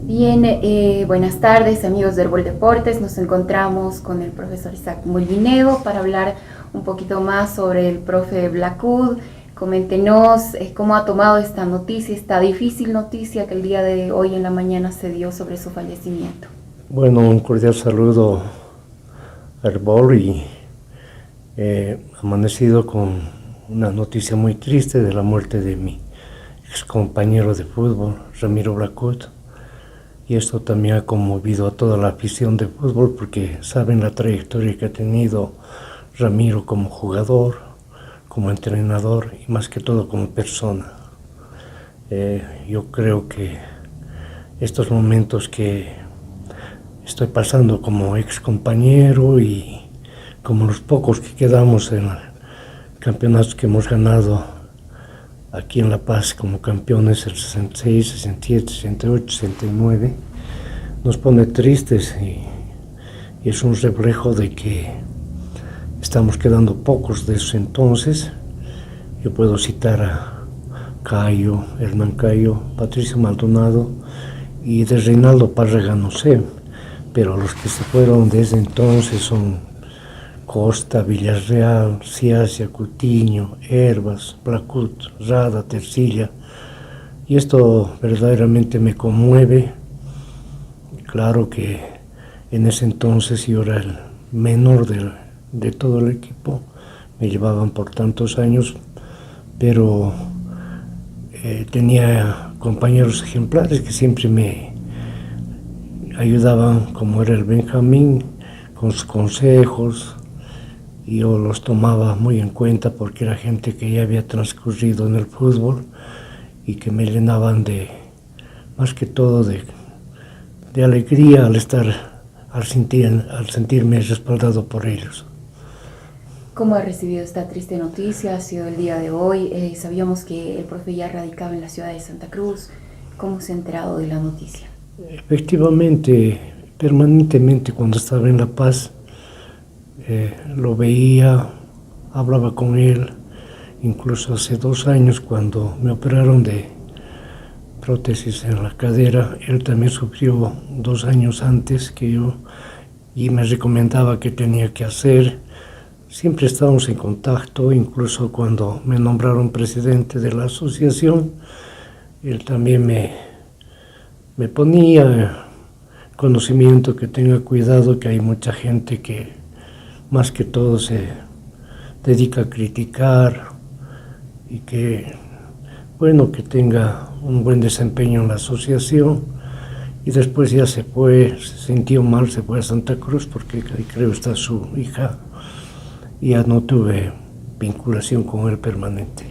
Bien, buenas tardes amigos de Herbol Deportes. Nos encontramos con el profesor Isaac Molvinedo para hablar un poquito más sobre el profe Blackood. Coméntenos cómo ha tomado esta noticia, esta difícil noticia que el día de hoy en la mañana se dio sobre su fallecimiento. Bueno, un cordial saludo a Herbol y amanecido con una noticia muy triste de la muerte de mi ex compañero de fútbol, Ramiro Blackood. Y esto también ha conmovido a toda la afición de fútbol porque saben la trayectoria que ha tenido Ramiro como jugador, como entrenador y más que todo como persona. Yo creo que estos momentos que estoy pasando como ex compañero y como los pocos que quedamos en campeonatos que hemos ganado aquí en La Paz como campeones el 66, 67, 68, 69, nos pone tristes y es un reflejo de que estamos quedando pocos de esos entonces. Yo puedo citar a Cayo, Hernán Cayo, Patricio Maldonado y de Reinaldo Párraga no sé, pero los que se fueron desde entonces son Costa, Villarreal, Ciacia, Coutinho, Herbas, Blackood, Rada, Tercilla, y esto verdaderamente me conmueve. Claro que en ese entonces yo era el menor de todo el equipo, me llevaban por tantos años, pero tenía compañeros ejemplares que siempre me ayudaban, como era el Benjamín, con sus consejos. Y yo los tomaba muy en cuenta porque era gente que ya había transcurrido en el fútbol y que me llenaban más que todo de alegría al sentirme respaldado por ellos. ¿Cómo ha recibido esta triste noticia? Ha sido el día de hoy. Sabíamos que el profe ya radicaba en la ciudad de Santa Cruz. ¿Cómo se ha enterado de la noticia? Efectivamente, permanentemente cuando estaba en La Paz, lo veía, hablaba con él, incluso hace 2 años cuando me operaron de prótesis en la cadera, él también sufrió 2 años antes que yo y me recomendaba qué tenía que hacer. Siempre estábamos en contacto, incluso cuando me nombraron presidente de la asociación, él también me ponía conocimiento, que tenga cuidado, que hay mucha gente que más que todo se dedica a criticar y que, bueno, que tenga un buen desempeño en la asociación. Y después ya se fue, se sintió mal, se fue a Santa Cruz porque ahí creo está su hija y ya no tuve vinculación con él permanente.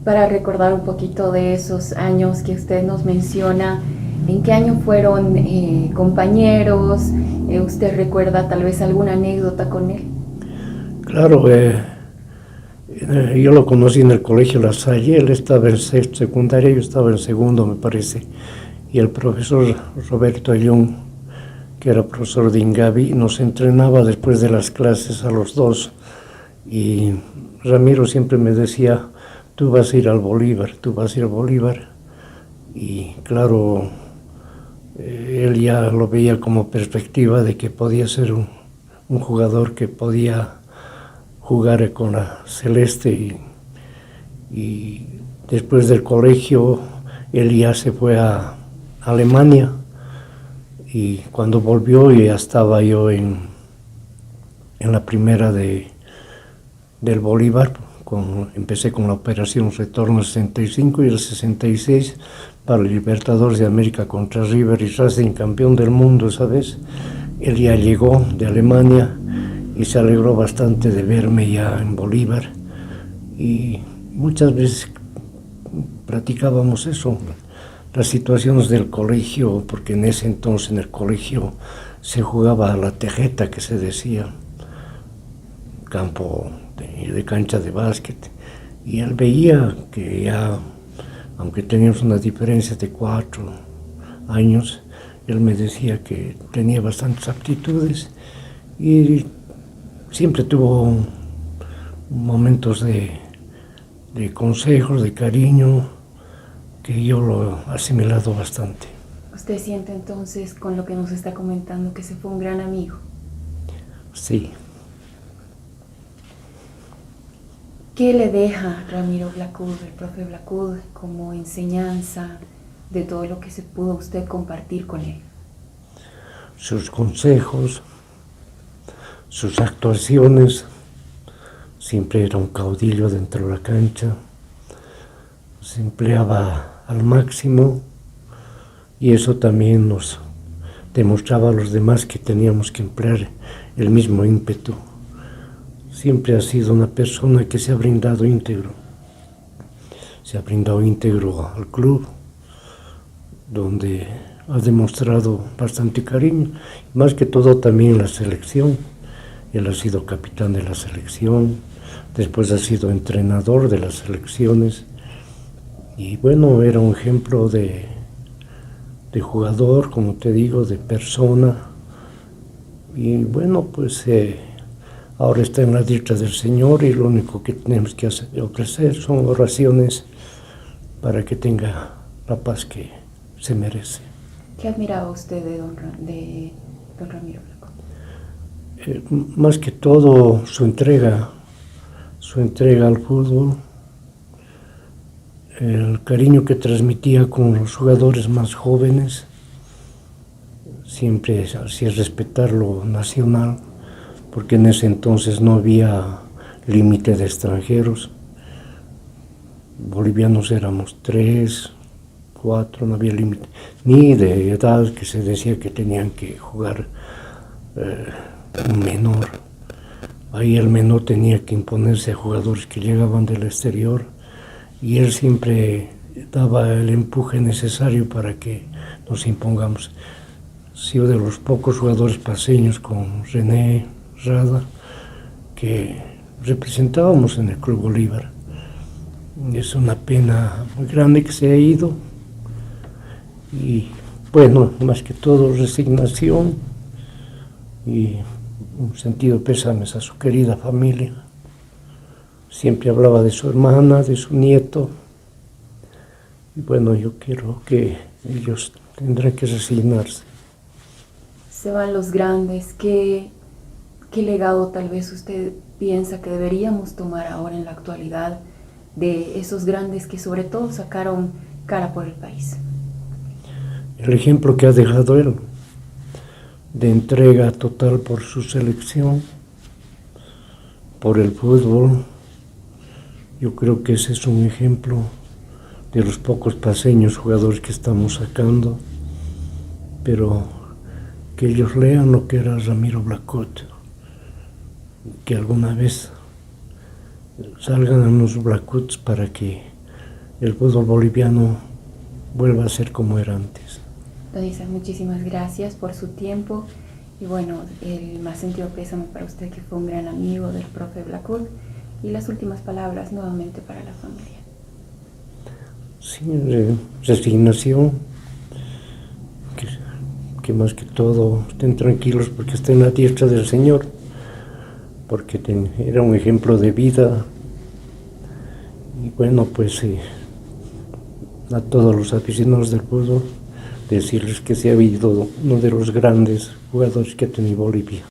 Para recordar un poquito de esos años que usted nos menciona, ¿en qué año fueron compañeros? ¿Usted recuerda tal vez alguna anécdota con él? Claro, yo lo conocí en el colegio La Salle, él estaba en sexto secundaria, yo estaba en segundo, me parece, y el profesor Roberto Ayllón, que era profesor de Ingavi, nos entrenaba después de las clases a los dos, y Ramiro siempre me decía, tú vas a ir al Bolívar, tú vas a ir al Bolívar, y claro, él ya lo veía como perspectiva de que podía ser un jugador que podía jugar con la Celeste y después del colegio él ya se fue a Alemania y cuando volvió ya estaba yo en la primera del Bolívar. Empecé con la operación Retorno 65 y el 66 para el Libertadores de América contra River y Racing, campeón del mundo esa vez. Él ya llegó de Alemania y se alegró bastante de verme ya en Bolívar y muchas veces platicábamos eso, las situaciones del colegio, porque en ese entonces en el colegio se jugaba a la tejeta, que se decía, campo de cancha de básquet, y él veía que ya, aunque teníamos una diferencia de 4 años, él me decía que tenía bastantes aptitudes y siempre tuvo momentos de consejos, de cariño, que yo lo he asimilado bastante. ¿Usted siente entonces, con lo que nos está comentando, que se fue un gran amigo? Sí. ¿Qué le deja Ramiro Blacud, el profe Blacud, como enseñanza de todo lo que se pudo usted compartir con él? Sus consejos, sus actuaciones, siempre era un caudillo dentro de la cancha, se empleaba al máximo y eso también nos demostraba a los demás que teníamos que emplear el mismo ímpetu. Siempre ha sido una persona que se ha brindado íntegro al club, donde ha demostrado bastante cariño, más que todo también la selección. Él ha sido capitán de la selección, después ha sido entrenador de las selecciones y bueno, era un ejemplo de jugador, como te digo, de persona. Y bueno, pues ahora está en la diestra del Señor y lo único que tenemos que ofrecer son oraciones para que tenga la paz que se merece. ¿Qué admiraba usted de don Ramiro Blacud? Más que todo su entrega al fútbol, el cariño que transmitía con los jugadores más jóvenes, siempre hacía respetar lo nacional, porque en ese entonces no había límite de extranjeros. Bolivianos éramos 3, 4, no había límite, ni de edad que se decía que tenían que jugar un menor. Ahí el menor tenía que imponerse a jugadores que llegaban del exterior y él siempre daba el empuje necesario para que nos impongamos. Ha sido de los pocos jugadores paseños con René Rada que representábamos en el Club Bolívar. Es una pena muy grande que se ha ido y bueno, más que todo resignación y un sentido de pésames a su querida familia. Siempre hablaba de su hermana, de su nieto y bueno, yo quiero que ellos tendrán que resignarse. Se van los grandes. ¿Qué legado tal vez usted piensa que deberíamos tomar ahora en la actualidad de esos grandes que sobre todo sacaron cara por el país? El ejemplo que ha dejado él, de entrega total por su selección, por el fútbol, yo creo que ese es un ejemplo de los pocos paseños jugadores que estamos sacando, pero que ellos lean lo que era Ramiro Blacud, que alguna vez salgan a los Blacuds para que el fútbol boliviano vuelva a ser como era antes. Don Isaac, muchísimas gracias por su tiempo y bueno, el más sentido pésame para usted que fue un gran amigo del profe Blacud y las últimas palabras nuevamente para la familia. Sí, resignación, que más que todo estén tranquilos porque está en la diestra del Señor, porque era un ejemplo de vida y bueno, pues a todos los aficionados del fútbol decirles que se ha habido uno de los grandes jugadores que ha tenido Bolivia.